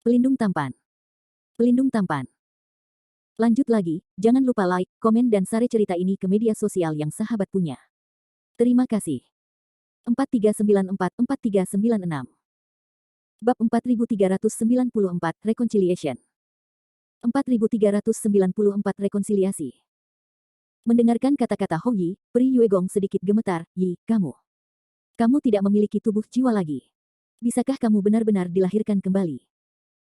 Pelindung tampan. Pelindung tampan. Lanjut lagi, jangan lupa like, komen dan share cerita ini ke media sosial yang sahabat punya. Terima kasih. 4394-4396 Bab 4394 Reconciliation 4394 Rekonsiliasi. Mendengarkan kata-kata Hou Yi, Pri Yuegong sedikit gemetar. Yi, kamu tidak memiliki tubuh jiwa lagi. Bisakah kamu benar-benar dilahirkan kembali?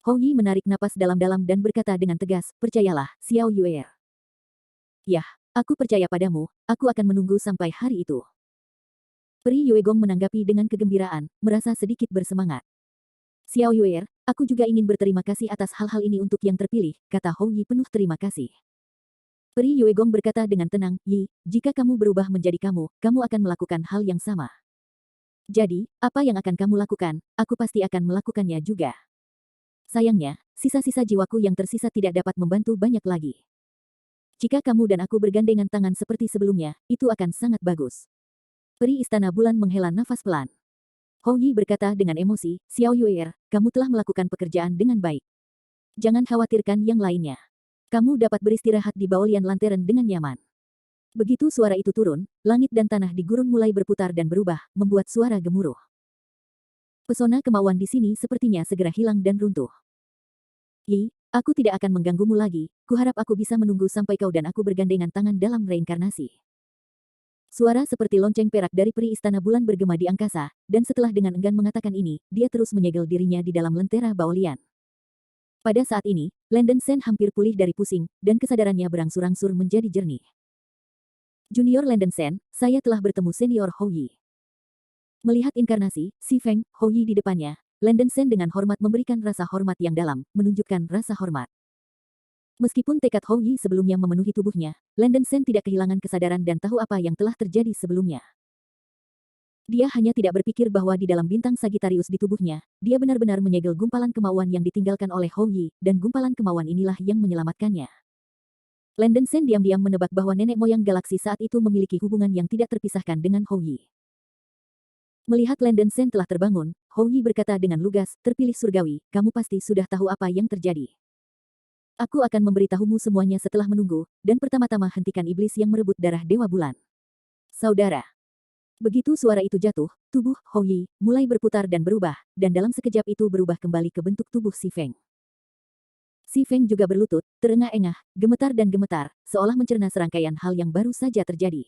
Hou Yi menarik napas dalam-dalam dan berkata dengan tegas, percayalah, Xiao Yuer. Yah, aku percaya padamu, aku akan menunggu sampai hari itu. Pri Yuegong menanggapi dengan kegembiraan, merasa sedikit bersemangat. Xiao Yuer, aku juga ingin berterima kasih atas hal-hal ini untuk yang terpilih, kata Hou Yi penuh terima kasih. Pri Yuegong berkata dengan tenang, Yi, jika kamu berubah menjadi kamu akan melakukan hal yang sama. Jadi, apa yang akan kamu lakukan, aku pasti akan melakukannya juga. Sayangnya, sisa-sisa jiwaku yang tersisa tidak dapat membantu banyak lagi. Jika kamu dan aku bergandengan tangan seperti sebelumnya, itu akan sangat bagus. Peri Istana Bulan menghela nafas pelan. Hou Yi berkata dengan emosi, Xiao Yuer, kamu telah melakukan pekerjaan dengan baik. Jangan khawatirkan yang lainnya. Kamu dapat beristirahat di Baolian Lantern dengan nyaman. Begitu suara itu turun, langit dan tanah di gurun mulai berputar dan berubah, membuat suara gemuruh. Pesona kemauan di sini sepertinya segera hilang dan runtuh. Yi, aku tidak akan mengganggumu lagi, kuharap aku bisa menunggu sampai kau dan aku bergandengan tangan dalam reinkarnasi. Suara seperti lonceng perak dari peri Istana Bulan bergema di angkasa, dan setelah dengan enggan mengatakan ini, dia terus menyegel dirinya di dalam lentera Baolian. Pada saat ini, Landen Sen hampir pulih dari pusing, dan kesadarannya berangsur-angsur menjadi jernih. Junior Landen Sen, saya telah bertemu senior Hou Yi. Melihat inkarnasi, Si Feng, Hou Yi di depannya, Landen Sen dengan hormat memberikan rasa hormat yang dalam, menunjukkan rasa hormat. Meskipun tekad Hou Yi sebelumnya memenuhi tubuhnya, Landen Sen tidak kehilangan kesadaran dan tahu apa yang telah terjadi sebelumnya. Dia hanya tidak berpikir bahwa di dalam bintang Sagittarius di tubuhnya, dia benar-benar menyegel gumpalan kemauan yang ditinggalkan oleh Hou Yi, dan gumpalan kemauan inilah yang menyelamatkannya. Landen Sen diam-diam menebak bahwa nenek moyang galaksi saat itu memiliki hubungan yang tidak terpisahkan dengan Hou Yi. Melihat Landen Sen telah terbangun, Hou Yi berkata dengan lugas, terpilih surgawi, kamu pasti sudah tahu apa yang terjadi. Aku akan memberitahumu semuanya setelah menunggu, dan pertama-tama hentikan iblis yang merebut darah Dewa Bulan. Saudara. Begitu suara itu jatuh, tubuh Hou Yi mulai berputar dan berubah, dan dalam sekejap itu berubah kembali ke bentuk tubuh Si Feng. Si Feng juga berlutut, terengah-engah, gemetar dan gemetar, seolah mencerna serangkaian hal yang baru saja terjadi.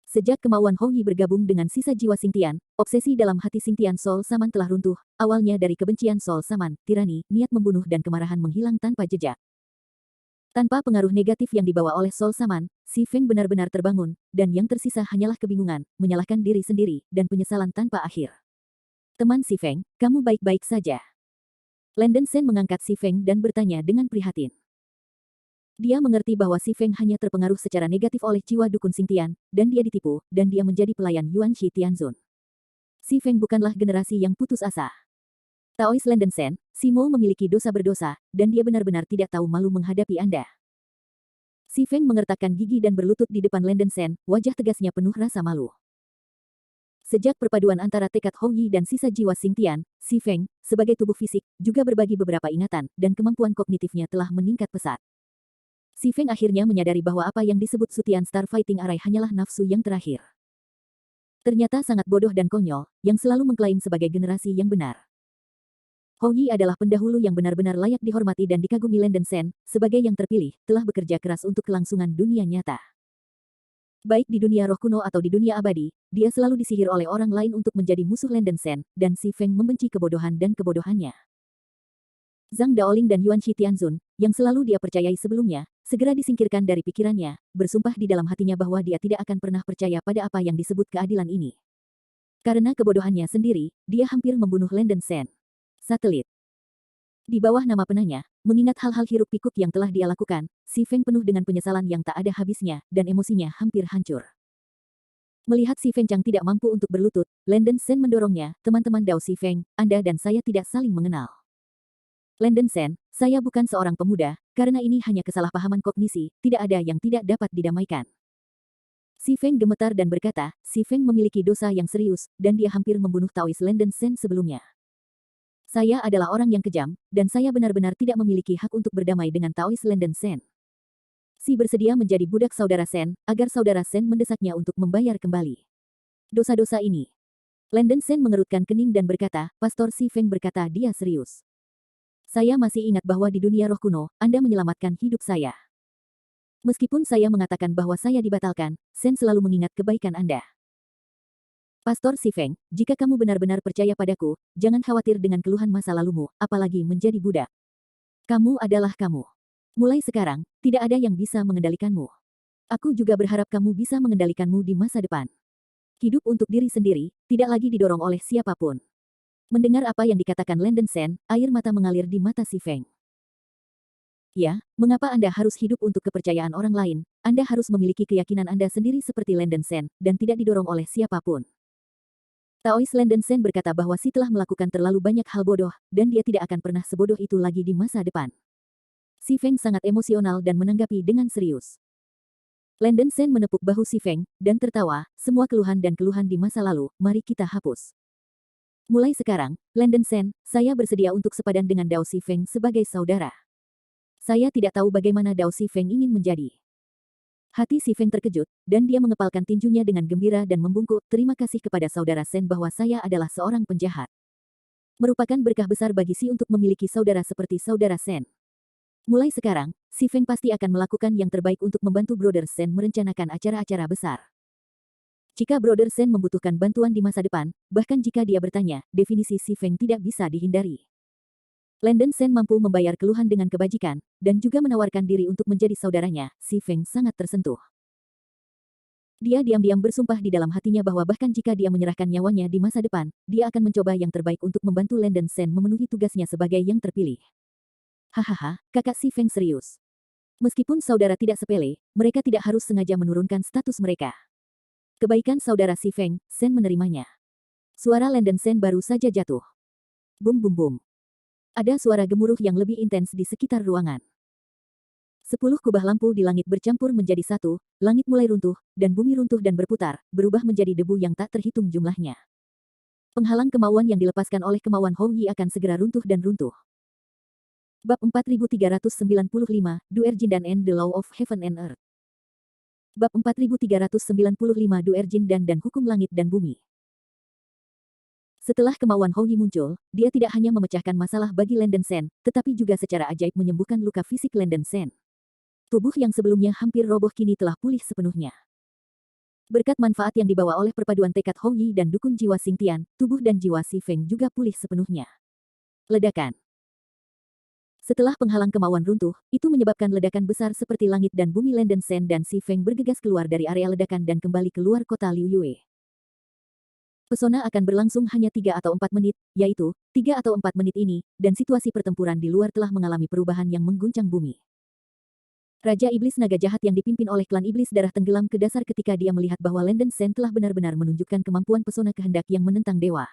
Sejak kemauan Hou Yi bergabung dengan sisa jiwa Xingtian, obsesi dalam hati Xingtian Soul Saman telah runtuh, awalnya dari kebencian Soul Saman, tirani, niat membunuh dan kemarahan menghilang tanpa jejak. Tanpa pengaruh negatif yang dibawa oleh Soul Saman, Si Feng benar-benar terbangun, dan yang tersisa hanyalah kebingungan, menyalahkan diri sendiri, dan penyesalan tanpa akhir. Teman Si Feng, kamu baik-baik saja. Landen Sen mengangkat Si Feng dan bertanya dengan prihatin. Dia mengerti bahwa Si Feng hanya terpengaruh secara negatif oleh jiwa dukun Xingtian, dan dia ditipu, dan dia menjadi pelayan Yuan Shi Tianzun. Si Feng bukanlah generasi yang putus asa. Taois Landen Sen, Si Mo memiliki dosa berdosa, dan dia benar-benar tidak tahu malu menghadapi Anda. Si Feng mengertakkan gigi dan berlutut di depan Landen Sen, wajah tegasnya penuh rasa malu. Sejak perpaduan antara tekad Hou Yi dan sisa jiwa Xingtian, Si Feng, sebagai tubuh fisik, juga berbagi beberapa ingatan, dan kemampuan kognitifnya telah meningkat pesat. Si Feng akhirnya menyadari bahwa apa yang disebut Sutian Star Fighting Array hanyalah nafsu yang terakhir. Ternyata sangat bodoh dan konyol, yang selalu mengklaim sebagai generasi yang benar. Hou Yi adalah pendahulu yang benar-benar layak dihormati dan dikagumi. Landen Sen, sebagai yang terpilih, telah bekerja keras untuk kelangsungan dunia nyata. Baik di dunia roh kuno atau di dunia abadi, dia selalu disihir oleh orang lain untuk menjadi musuh Landen Sen, dan Si Feng membenci kebodohan dan kebodohannya. Zhang Daoling dan Yuan Shi Tianzun, yang selalu dia percayai sebelumnya, segera disingkirkan dari pikirannya, bersumpah di dalam hatinya bahwa dia tidak akan pernah percaya pada apa yang disebut keadilan ini. Karena kebodohannya sendiri, dia hampir membunuh Landen Sen. Satelit. Di bawah nama penanya, mengingat hal-hal hiruk pikuk yang telah dia lakukan, Si Feng penuh dengan penyesalan yang tak ada habisnya, dan emosinya hampir hancur. Melihat Si Feng Chang tidak mampu untuk berlutut, Landen Sen mendorongnya, teman-teman Dao Si Feng, Anda dan saya tidak saling mengenal. Landen Sen, saya bukan seorang pemuda, karena ini hanya kesalahpahaman kognisi, tidak ada yang tidak dapat didamaikan. Si Feng gemetar dan berkata, Si Feng memiliki dosa yang serius, dan dia hampir membunuh Taois Landen Sen sebelumnya. Saya adalah orang yang kejam, dan saya benar-benar tidak memiliki hak untuk berdamai dengan Taois Lenden Sen. Si bersedia menjadi budak saudara Sen, agar saudara Sen mendesaknya untuk membayar kembali dosa-dosa ini. Lenden Sen mengerutkan kening dan berkata, Pastor Si Feng berkata dia serius. Saya masih ingat bahwa di dunia roh kuno, Anda menyelamatkan hidup saya. Meskipun saya mengatakan bahwa saya dibatalkan, Sen selalu mengingat kebaikan Anda. Pastor Si Feng, jika kamu benar-benar percaya padaku, jangan khawatir dengan keluhan masa lalumu, apalagi menjadi budak. Kamu adalah kamu. Mulai sekarang, tidak ada yang bisa mengendalikanmu. Aku juga berharap kamu bisa mengendalikanmu di masa depan. Hidup untuk diri sendiri, tidak lagi didorong oleh siapapun. Mendengar apa yang dikatakan Lenden Sen, air mata mengalir di mata Si Feng. Ya, mengapa Anda harus hidup untuk kepercayaan orang lain? Anda harus memiliki keyakinan Anda sendiri seperti Lenden Sen, dan tidak didorong oleh siapapun. Taois Lenden Sen berkata bahwa Si telah melakukan terlalu banyak hal bodoh, dan dia tidak akan pernah sebodoh itu lagi di masa depan. Si Feng sangat emosional dan menanggapi dengan serius. Lenden Sen menepuk bahu Si Feng, dan tertawa, semua keluhan dan keluhan di masa lalu, mari kita hapus. Mulai sekarang, Lenden Sen, saya bersedia untuk sepadan dengan Dao Si Feng sebagai saudara. Saya tidak tahu bagaimana Dao Si Feng ingin menjadi. Hati Si Feng terkejut, dan dia mengepalkan tinjunya dengan gembira dan membungkuk, terima kasih kepada saudara Sen bahwa saya adalah seorang penjahat. Merupakan berkah besar bagi Si untuk memiliki saudara seperti saudara Sen. Mulai sekarang, Si Feng pasti akan melakukan yang terbaik untuk membantu Brother Sen merencanakan acara-acara besar. Jika Brother Sen membutuhkan bantuan di masa depan, bahkan jika dia bertanya, definisi Si Feng tidak bisa dihindari. Lenden Sen mampu membayar keluhan dengan kebajikan, dan juga menawarkan diri untuk menjadi saudaranya. Si Feng sangat tersentuh. Dia diam-diam bersumpah di dalam hatinya bahwa bahkan jika dia menyerahkan nyawanya di masa depan, dia akan mencoba yang terbaik untuk membantu Lenden Sen memenuhi tugasnya sebagai yang terpilih. Hahaha, kakak Si Feng serius. Meskipun saudara tidak sepele, mereka tidak harus sengaja menurunkan status mereka. Kebaikan saudara Si Feng, Sen menerimanya. Suara Lenden Sen baru saja jatuh. Bum bum bum. Ada suara gemuruh yang lebih intens di sekitar ruangan. 10 kubah lampu di langit bercampur menjadi satu, langit mulai runtuh, dan bumi runtuh dan berputar, berubah menjadi debu yang tak terhitung jumlahnya. Penghalang kemauan yang dilepaskan oleh kemauan Hou Yi akan segera runtuh dan runtuh. Bab 4395, Duerjin dan The Law of Heaven and Earth. Bab 4395 Duerjin dan Hukum Langit dan Bumi. Setelah kemauan Hou Yi muncul, dia tidak hanya memecahkan masalah bagi Lenden Sen, tetapi juga secara ajaib menyembuhkan luka fisik Lenden Sen. Tubuh yang sebelumnya hampir roboh kini telah pulih sepenuhnya. Berkat manfaat yang dibawa oleh perpaduan tekad Hou Yi dan dukun jiwa Xingtian, tubuh dan jiwa Si Feng juga pulih sepenuhnya. Ledakan. Setelah penghalang kemauan runtuh, itu menyebabkan ledakan besar seperti langit dan bumi. Lenden Sen dan Si Feng bergegas keluar dari area ledakan dan kembali keluar kota Liu Yue. Pesona akan berlangsung hanya 3 atau 4 menit, yaitu 3 atau 4 menit ini, dan situasi pertempuran di luar telah mengalami perubahan yang mengguncang bumi. Raja Iblis Naga Jahat yang dipimpin oleh klan Iblis Darah tenggelam ke dasar ketika dia melihat bahwa Lenden Sen telah benar-benar menunjukkan kemampuan pesona kehendak yang menentang dewa.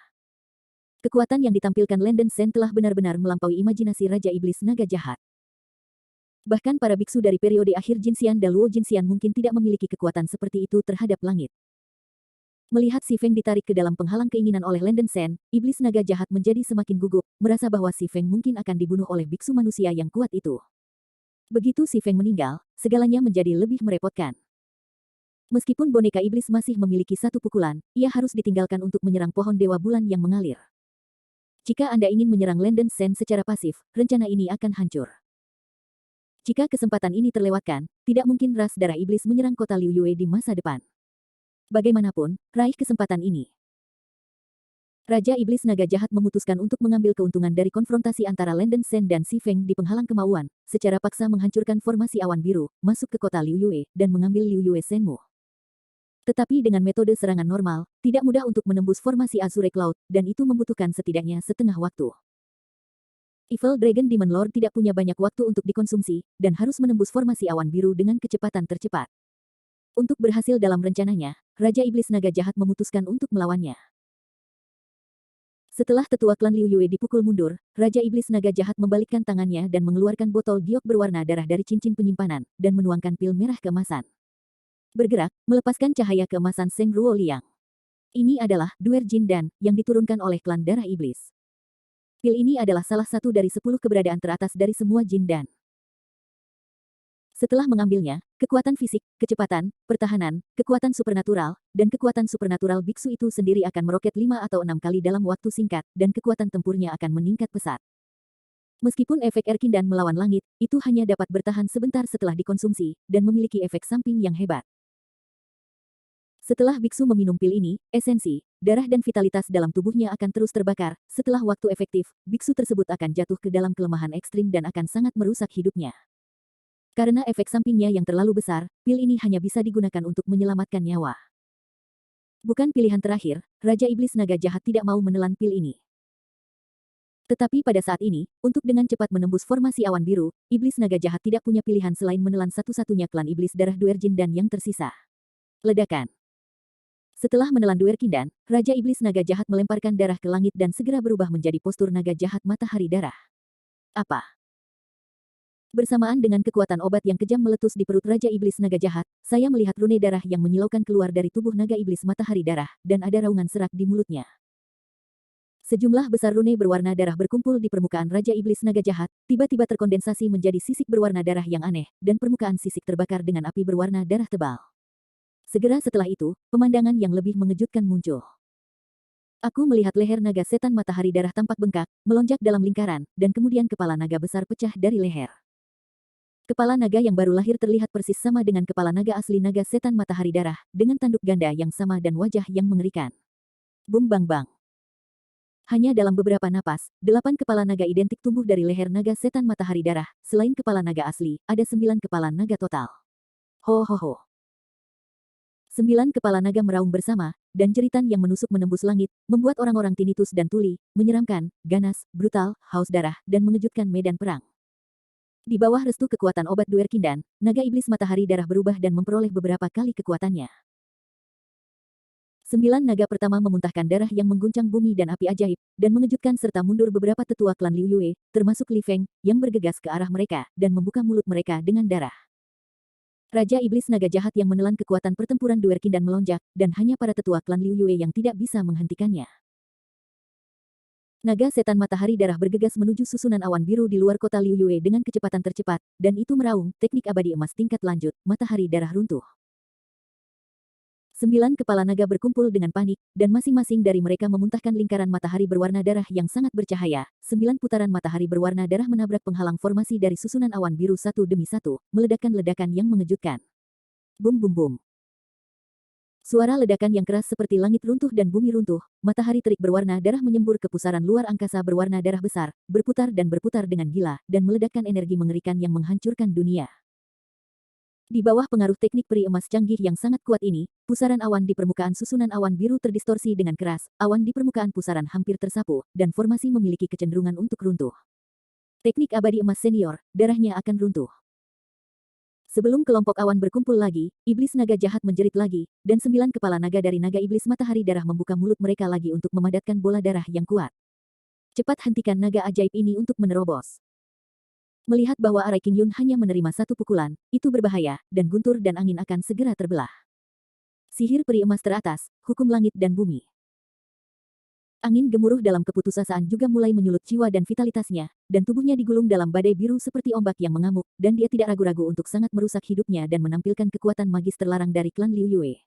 Kekuatan yang ditampilkan Lenden Sen telah benar-benar melampaui imajinasi Raja Iblis Naga Jahat. Bahkan para biksu dari periode akhir Jinxian dan Luo Jinxian mungkin tidak memiliki kekuatan seperti itu terhadap langit. Melihat Si Feng ditarik ke dalam penghalang keinginan oleh Lenden Sen, Iblis Naga Jahat menjadi semakin gugup, merasa bahwa Si Feng mungkin akan dibunuh oleh biksu manusia yang kuat itu. Begitu Si Feng meninggal, segalanya menjadi lebih merepotkan. Meskipun boneka iblis masih memiliki satu pukulan, ia harus ditinggalkan untuk menyerang pohon Dewa Bulan yang mengalir. Jika Anda ingin menyerang Lenden Sen secara pasif, rencana ini akan hancur. Jika kesempatan ini terlewatkan, tidak mungkin ras darah iblis menyerang kota Liu Yue di masa depan. Bagaimanapun, raih kesempatan ini. Raja Iblis Naga Jahat memutuskan untuk mengambil keuntungan dari konfrontasi antara Lenden Sen dan Si Feng di penghalang kemauan, secara paksa menghancurkan formasi awan biru, masuk ke kota Liu Yue, dan mengambil Liu Yue Senmu. Tetapi dengan metode serangan normal, tidak mudah untuk menembus formasi Azure Cloud, dan itu membutuhkan setidaknya setengah waktu. Evil Dragon Demon Lord tidak punya banyak waktu untuk dikonsumsi, dan harus menembus formasi awan biru dengan kecepatan tercepat. Untuk berhasil dalam rencananya, Raja Iblis Naga Jahat memutuskan untuk melawannya. Setelah tetua klan Liu Yue dipukul mundur, Raja Iblis Naga Jahat membalikkan tangannya dan mengeluarkan botol giok berwarna darah dari cincin penyimpanan, dan menuangkan pil merah keemasan. Bergerak, melepaskan cahaya keemasan Seng Ruo Liang. Ini adalah Duerjin Dan, yang diturunkan oleh klan darah iblis. Pil ini adalah salah satu dari 10 keberadaan teratas dari semua jin dan setelah mengambilnya, kekuatan fisik, kecepatan, pertahanan, kekuatan supernatural, dan kekuatan supernatural biksu itu sendiri akan meroket 5 atau 6 kali dalam waktu singkat, dan kekuatan tempurnya akan meningkat pesat. Meskipun efek Erkindan melawan langit, itu hanya dapat bertahan sebentar setelah dikonsumsi, dan memiliki efek samping yang hebat. Setelah biksu meminum pil ini, esensi, darah dan vitalitas dalam tubuhnya akan terus terbakar. Setelah waktu efektif, biksu tersebut akan jatuh ke dalam kelemahan ekstrim dan akan sangat merusak hidupnya. Karena efek sampingnya yang terlalu besar, pil ini hanya bisa digunakan untuk menyelamatkan nyawa. Bukan pilihan terakhir, Raja Iblis Naga Jahat tidak mau menelan pil ini. Tetapi pada saat ini, untuk dengan cepat menembus formasi awan biru, Iblis Naga Jahat tidak punya pilihan selain menelan satu-satunya klan Iblis Darah Duerjin dan yang tersisa. Ledakan. Setelah menelan Duerkindan, Raja Iblis Naga Jahat melemparkan darah ke langit dan segera berubah menjadi postur naga jahat matahari darah. Apa? Bersamaan dengan kekuatan obat yang kejam meletus di perut Raja Iblis Naga Jahat, saya melihat rune darah yang menyilaukan keluar dari tubuh naga iblis matahari darah, dan ada raungan serak di mulutnya. Sejumlah besar rune berwarna darah berkumpul di permukaan Raja Iblis Naga Jahat, tiba-tiba terkondensasi menjadi sisik berwarna darah yang aneh, dan permukaan sisik terbakar dengan api berwarna darah tebal. Segera setelah itu, pemandangan yang lebih mengejutkan muncul. Aku melihat leher naga setan matahari darah tampak bengkak, melonjak dalam lingkaran, dan kemudian kepala naga besar pecah dari leher. Kepala naga yang baru lahir terlihat persis sama dengan kepala naga asli naga setan matahari darah, dengan tanduk ganda yang sama dan wajah yang mengerikan. Bum bang bang. Hanya dalam beberapa napas, 8 kepala naga identik tumbuh dari leher naga setan matahari darah. Selain kepala naga asli, ada 9 kepala naga total. Ho ho ho. 9 kepala naga meraung bersama, dan jeritan yang menusuk menembus langit, membuat orang-orang tinnitus dan tuli, menyeramkan, ganas, brutal, haus darah, dan mengejutkan medan perang. Di bawah restu kekuatan obat Duerkindan, naga iblis matahari darah berubah dan memperoleh beberapa kali kekuatannya. 9 naga pertama memuntahkan darah yang mengguncang bumi dan api ajaib, dan mengejutkan serta mundur beberapa tetua klan Liu Yue, termasuk Li Feng, yang bergegas ke arah mereka, dan membuka mulut mereka dengan darah. Raja Iblis Naga Jahat yang menelan kekuatan pertempuran Duerkindan melonjak, dan hanya para tetua klan Liu Yue yang tidak bisa menghentikannya. Naga setan matahari darah bergegas menuju susunan awan biru di luar kota Liu Yue dengan kecepatan tercepat, dan itu meraung, teknik abadi emas tingkat lanjut, matahari darah runtuh. 9 kepala naga berkumpul dengan panik, dan masing-masing dari mereka memuntahkan lingkaran matahari berwarna darah yang sangat bercahaya. 9 putaran matahari berwarna darah menabrak penghalang formasi dari susunan awan biru satu demi satu, meledakkan ledakan yang mengejutkan. Bum bum bum. Suara ledakan yang keras seperti langit runtuh dan bumi runtuh, matahari terik berwarna darah menyembur ke pusaran luar angkasa berwarna darah besar, berputar dan berputar dengan gila, dan meledakkan energi mengerikan yang menghancurkan dunia. Di bawah pengaruh teknik peri emas canggih yang sangat kuat ini, pusaran awan di permukaan susunan awan biru terdistorsi dengan keras, awan di permukaan pusaran hampir tersapu, dan formasi memiliki kecenderungan untuk runtuh. Teknik abadi emas senior, darahnya akan runtuh. Sebelum kelompok awan berkumpul lagi, iblis naga jahat menjerit lagi, dan 9 kepala naga dari naga iblis matahari darah membuka mulut mereka lagi untuk memadamkan bola darah yang kuat. Cepat hentikan naga ajaib ini untuk menerobos. Melihat bahwa Arai Qingyun hanya menerima satu pukulan, itu berbahaya, dan guntur dan angin akan segera terbelah. Sihir peri emas teratas, hukum langit dan bumi. Angin gemuruh dalam keputusasaan juga mulai menyulut jiwa dan vitalitasnya, dan tubuhnya digulung dalam badai biru seperti ombak yang mengamuk, dan dia tidak ragu-ragu untuk sangat merusak hidupnya dan menampilkan kekuatan magis terlarang dari klan Liu Yue.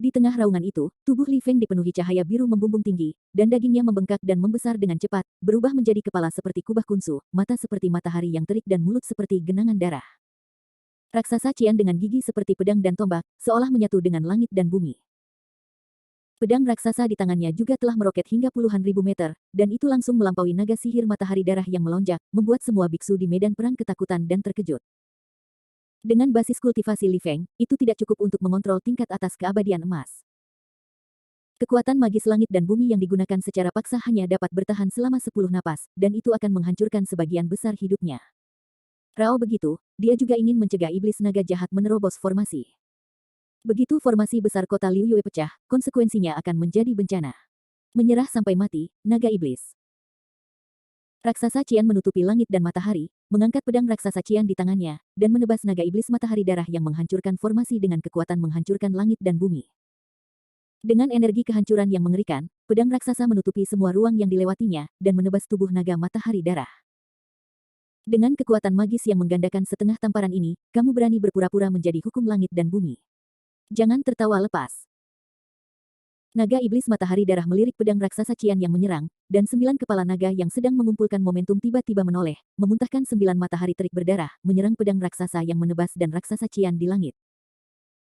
Di tengah raungan itu, tubuh Li Feng dipenuhi cahaya biru membumbung tinggi, dan dagingnya membengkak dan membesar dengan cepat, berubah menjadi kepala seperti kubah kunsu, mata seperti matahari yang terik dan mulut seperti genangan darah. Raksasa Qian dengan gigi seperti pedang dan tombak, seolah menyatu dengan langit dan bumi. Pedang raksasa di tangannya juga telah meroket hingga puluhan ribu meter, dan itu langsung melampaui naga sihir matahari darah yang melonjak, membuat semua biksu di medan perang ketakutan dan terkejut. Dengan basis kultivasi Li Feng, itu tidak cukup untuk mengontrol tingkat atas keabadian emas. Kekuatan magis langit dan bumi yang digunakan secara paksa hanya dapat bertahan selama 10 napas, dan itu akan menghancurkan sebagian besar hidupnya. Rao begitu, dia juga ingin mencegah iblis naga jahat menerobos formasi. Begitu formasi besar kota Liu Yue pecah, konsekuensinya akan menjadi bencana. Menyerah sampai mati, naga iblis. Raksasa Qian menutupi langit dan matahari, mengangkat pedang raksasa Qian di tangannya, dan menebas naga iblis matahari darah yang menghancurkan formasi dengan kekuatan menghancurkan langit dan bumi. Dengan energi kehancuran yang mengerikan, pedang raksasa menutupi semua ruang yang dilewatinya, dan menebas tubuh naga matahari darah. Dengan kekuatan magis yang menggandakan setengah tamparan ini, kamu berani berpura-pura menjadi hukum langit dan bumi. Jangan tertawa lepas. Naga iblis matahari darah melirik pedang raksasa Cian yang menyerang, dan 9 kepala naga yang sedang mengumpulkan momentum tiba-tiba menoleh, memuntahkan 9 matahari terik berdarah, menyerang pedang raksasa yang menebas dan raksasa Cian di langit.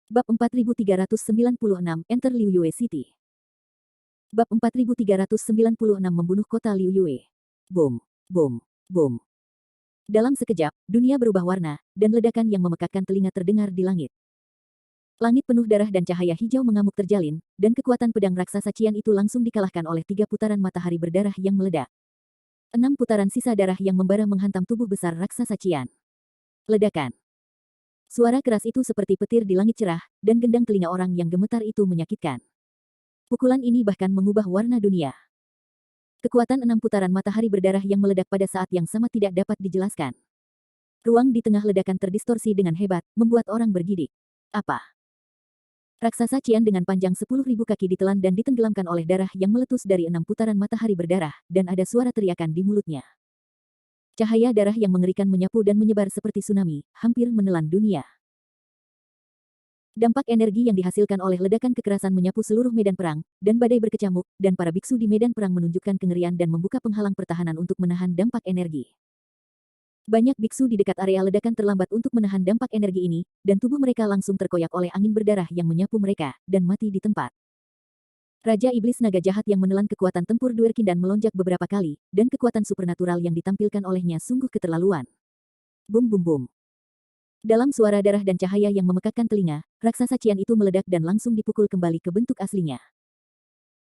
Bab 4396 Enter Liu Yue City. Bab 4396 Membunuh kota Liu Yue. Boom, boom, boom. Dalam sekejap, dunia berubah warna, dan ledakan yang memekakkan telinga terdengar di langit. Langit penuh darah dan cahaya hijau mengamuk terjalin, dan kekuatan pedang raksasa Cian itu langsung dikalahkan oleh 3 putaran matahari berdarah yang meledak. 6 putaran sisa darah yang membara menghantam tubuh besar raksasa Cian. Ledakan. Suara keras itu seperti petir di langit cerah, dan gendang telinga orang yang gemetar itu menyakitkan. Pukulan ini bahkan mengubah warna dunia. Kekuatan 6 putaran matahari berdarah yang meledak pada saat yang sama tidak dapat dijelaskan. Ruang di tengah ledakan terdistorsi dengan hebat, membuat orang bergidik. Apa? Raksasa Cian dengan panjang 10.000 kaki ditelan dan ditenggelamkan oleh darah yang meletus dari 6 putaran matahari berdarah, dan ada suara teriakan di mulutnya. Cahaya darah yang mengerikan menyapu dan menyebar seperti tsunami, hampir menelan dunia. Dampak energi yang dihasilkan oleh ledakan kekerasan menyapu seluruh medan perang, dan badai berkecamuk, dan para biksu di medan perang menunjukkan kengerian dan membuka penghalang pertahanan untuk menahan dampak energi. Banyak biksu di dekat area ledakan terlambat untuk menahan dampak energi ini, dan tubuh mereka langsung terkoyak oleh angin berdarah yang menyapu mereka, dan mati di tempat. Raja Iblis Naga Jahat yang menelan kekuatan tempur Duerkindan melonjak beberapa kali, dan kekuatan supernatural yang ditampilkan olehnya sungguh keterlaluan. Bum bum bum. Dalam suara darah dan cahaya yang memekakkan telinga, raksasa Cian itu meledak dan langsung dipukul kembali ke bentuk aslinya.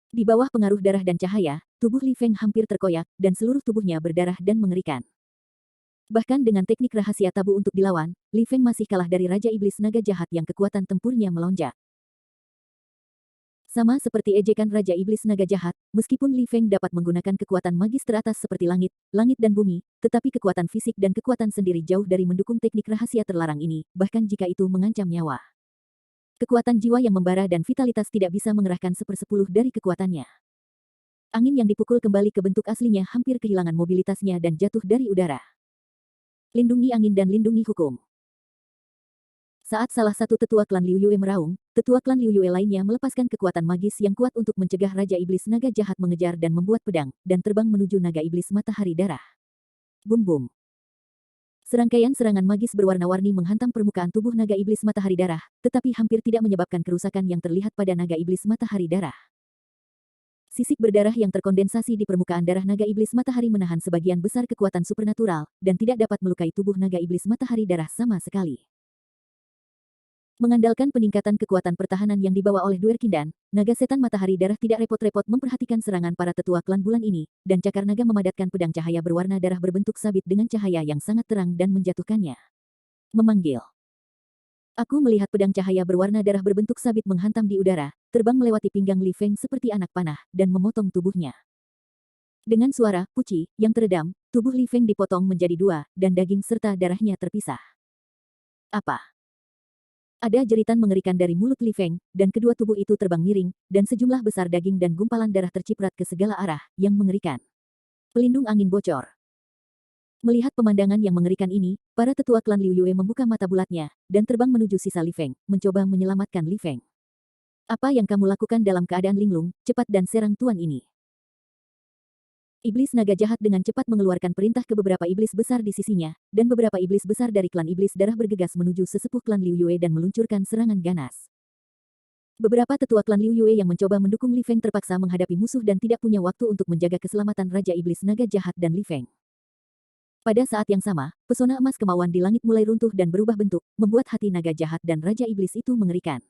Di bawah pengaruh darah dan cahaya, tubuh Li Feng hampir terkoyak, dan seluruh tubuhnya berdarah dan mengerikan. Bahkan dengan teknik rahasia tabu untuk dilawan, Li Feng masih kalah dari Raja Iblis Naga Jahat yang kekuatan tempurnya melonjak. Sama seperti ejekan Raja Iblis Naga Jahat, meskipun Li Feng dapat menggunakan kekuatan magis teratas seperti langit dan bumi, tetapi kekuatan fisik dan kekuatan sendiri jauh dari mendukung teknik rahasia terlarang ini, bahkan jika itu mengancam nyawa. Kekuatan jiwa yang membara dan vitalitas tidak bisa mengerahkan 1/10 dari kekuatannya. Angin yang dipukul kembali ke bentuk aslinya hampir kehilangan mobilitasnya dan jatuh dari udara. Lindungi angin dan lindungi hukum. Saat salah satu tetua klan Liu Yue meraung, tetua klan Liu Yue lainnya melepaskan kekuatan magis yang kuat untuk mencegah Raja Iblis Naga Jahat mengejar dan membuat pedang, dan terbang menuju Naga Iblis Matahari Darah. Bum bum. Serangkaian serangan magis berwarna-warni menghantam permukaan tubuh Naga Iblis Matahari Darah, tetapi hampir tidak menyebabkan kerusakan yang terlihat pada Naga Iblis Matahari Darah. Sisik berdarah yang terkondensasi di permukaan darah Naga Iblis Matahari menahan sebagian besar kekuatan supernatural, dan tidak dapat melukai tubuh Naga Iblis Matahari Darah sama sekali. Mengandalkan peningkatan kekuatan pertahanan yang dibawa oleh Duerkindan, Naga Setan Matahari Darah tidak repot-repot memperhatikan serangan para tetua klan bulan ini, dan cakar naga memadatkan pedang cahaya berwarna darah berbentuk sabit dengan cahaya yang sangat terang dan menjatuhkannya. Memanggil. Aku melihat pedang cahaya berwarna darah berbentuk sabit menghantam di udara, terbang melewati pinggang Li Feng seperti anak panah, dan memotong tubuhnya. Dengan suara puci yang teredam, tubuh Li Feng dipotong menjadi 2, dan daging serta darahnya terpisah. Apa? Ada jeritan mengerikan dari mulut Li Feng, dan kedua tubuh itu terbang miring, dan sejumlah besar daging dan gumpalan darah terciprat ke segala arah, yang mengerikan. Pelindung angin bocor. Melihat pemandangan yang mengerikan ini, para tetua klan Liu Yue membuka mata bulatnya, dan terbang menuju sisa Li Feng, mencoba menyelamatkan Li Feng. Apa yang kamu lakukan dalam keadaan linglung, cepat dan serang tuan ini. Iblis naga jahat dengan cepat mengeluarkan perintah ke beberapa iblis besar di sisinya, dan beberapa iblis besar dari klan iblis darah bergegas menuju sesepuh klan Liu Yue dan meluncurkan serangan ganas. Beberapa tetua klan Liu Yue yang mencoba mendukung Li Feng terpaksa menghadapi musuh dan tidak punya waktu untuk menjaga keselamatan Raja Iblis Naga Jahat dan Li Feng. Pada saat yang sama, pesona emas kemauan di langit mulai runtuh dan berubah bentuk, membuat hati naga jahat dan Raja Iblis itu mengerikan.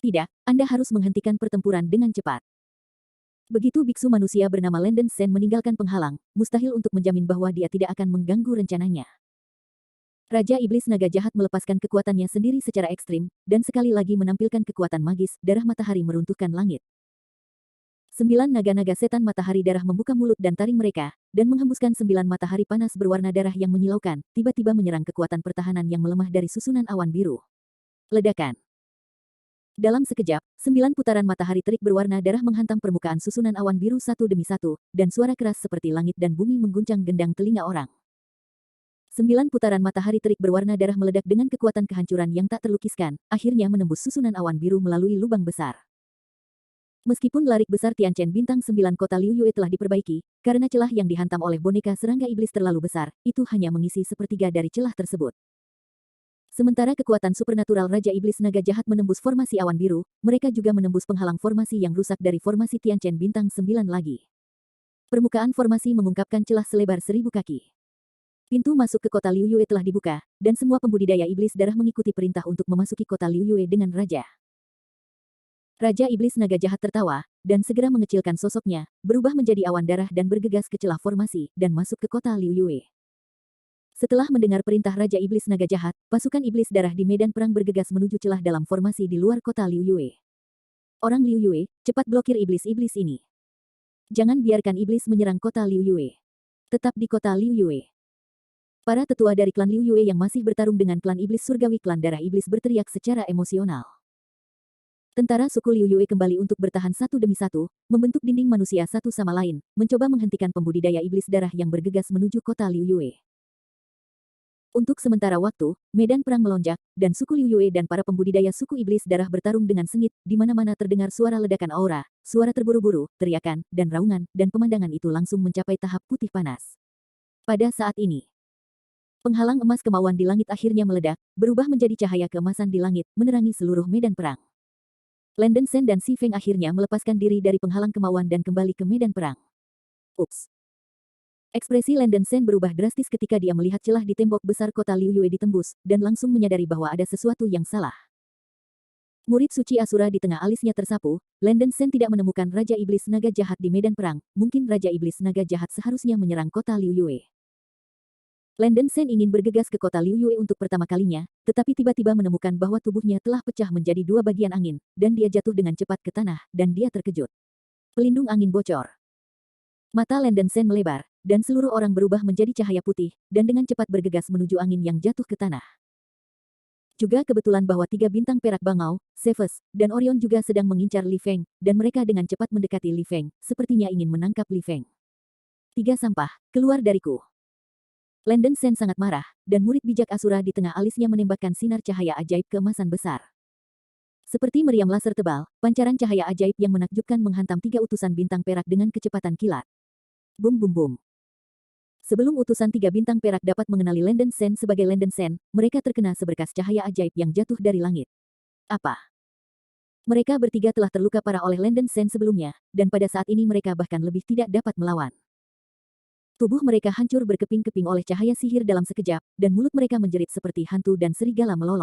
Tidak, Anda harus menghentikan pertempuran dengan cepat. Begitu biksu manusia bernama Lenden Sen meninggalkan penghalang, mustahil untuk menjamin bahwa dia tidak akan mengganggu rencananya. Raja Iblis Naga Jahat melepaskan kekuatannya sendiri secara ekstrim, dan sekali lagi menampilkan kekuatan magis, darah matahari meruntuhkan langit. 9 naga-naga setan matahari darah membuka mulut dan taring mereka, dan menghembuskan 9 matahari panas berwarna darah yang menyilaukan, tiba-tiba menyerang kekuatan pertahanan yang melemah dari susunan awan biru. Ledakan. Dalam sekejap, 9 putaran matahari terik berwarna darah menghantam permukaan susunan awan biru satu demi satu, dan suara keras seperti langit dan bumi mengguncang gendang telinga orang. 9 putaran matahari terik berwarna darah meledak dengan kekuatan kehancuran yang tak terlukiskan, akhirnya menembus susunan awan biru melalui lubang besar. Meskipun larik besar Tianchen bintang 9 kota Liu Yue telah diperbaiki, karena celah yang dihantam oleh boneka serangga iblis terlalu besar, itu hanya mengisi sepertiga dari celah tersebut. Sementara kekuatan supernatural Raja Iblis Naga Jahat menembus formasi awan biru, mereka juga menembus penghalang formasi yang rusak dari formasi Tianchen bintang 9 lagi. Permukaan formasi mengungkapkan celah selebar 1000 kaki. Pintu masuk ke kota Liu Yue telah dibuka, dan semua pembudidaya iblis darah mengikuti perintah untuk memasuki kota Liu Yue dengan raja. Raja Iblis Naga Jahat tertawa, dan segera mengecilkan sosoknya, berubah menjadi awan darah dan bergegas ke celah formasi, dan masuk ke kota Liu Yue. Setelah mendengar perintah Raja Iblis Naga Jahat, pasukan iblis darah di medan perang bergegas menuju celah dalam formasi di luar kota Liu Yue. Orang Liu Yue, cepat blokir iblis-iblis ini. Jangan biarkan iblis menyerang kota Liu Yue. Tetap di kota Liu Yue. Para tetua dari klan Liu Yue yang masih bertarung dengan klan iblis surgawi klan darah iblis berteriak secara emosional. Tentara suku Liu Yue kembali untuk bertahan satu demi satu, membentuk dinding manusia satu sama lain, mencoba menghentikan pembudidaya iblis darah yang bergegas menuju kota Liu Yue. Untuk sementara waktu, medan perang melonjak, dan suku Liu Yue dan para pembudidaya suku iblis darah bertarung dengan sengit, di mana-mana terdengar suara ledakan aura, suara terburu-buru, teriakan, dan raungan, dan pemandangan itu langsung mencapai tahap putih panas. Pada saat ini, penghalang emas kemauan di langit akhirnya meledak, berubah menjadi cahaya keemasan di langit, menerangi seluruh medan perang. Landen Shen dan Si Feng akhirnya melepaskan diri dari penghalang kemauan dan kembali ke medan perang. Ups. Ekspresi Landen Shen berubah drastis ketika dia melihat celah di tembok besar kota Liu Yue ditembus, dan langsung menyadari bahwa ada sesuatu yang salah. Murid suci Asura di tengah alisnya tersapu, Landen Shen tidak menemukan Raja Iblis Naga Jahat di medan perang, mungkin Raja Iblis Naga Jahat seharusnya menyerang kota Liu Yue. Landen Shen ingin bergegas ke kota Liu Yue untuk pertama kalinya, tetapi tiba-tiba menemukan bahwa tubuhnya telah pecah menjadi dua bagian angin, dan dia jatuh dengan cepat ke tanah, dan dia terkejut. Pelindung angin bocor. Mata Landen Shen melebar, dan seluruh orang berubah menjadi cahaya putih, dan dengan cepat bergegas menuju angin yang jatuh ke tanah. Juga kebetulan bahwa 3 bintang perak Bangau, Zeus, dan Orion juga sedang mengincar Li Feng, dan mereka dengan cepat mendekati Li Feng, sepertinya ingin menangkap Li Feng. 3 sampah, keluar dariku. Landen Shen sangat marah, dan murid bijak Asura di tengah alisnya menembakkan sinar cahaya ajaib keemasan besar. Seperti meriam laser tebal, pancaran cahaya ajaib yang menakjubkan menghantam 3 utusan bintang perak dengan kecepatan kilat. Bum bum bum. Sebelum utusan 3 bintang perak dapat mengenali Landen Shen sebagai Landen Shen, mereka terkena seberkas cahaya ajaib yang jatuh dari langit. Apa? Mereka bertiga telah terluka parah oleh Landen Shen sebelumnya, dan pada saat ini mereka bahkan lebih tidak dapat melawan. Tubuh mereka hancur berkeping-keping oleh cahaya sihir dalam sekejap, dan mulut mereka menjerit seperti hantu dan serigala melolong.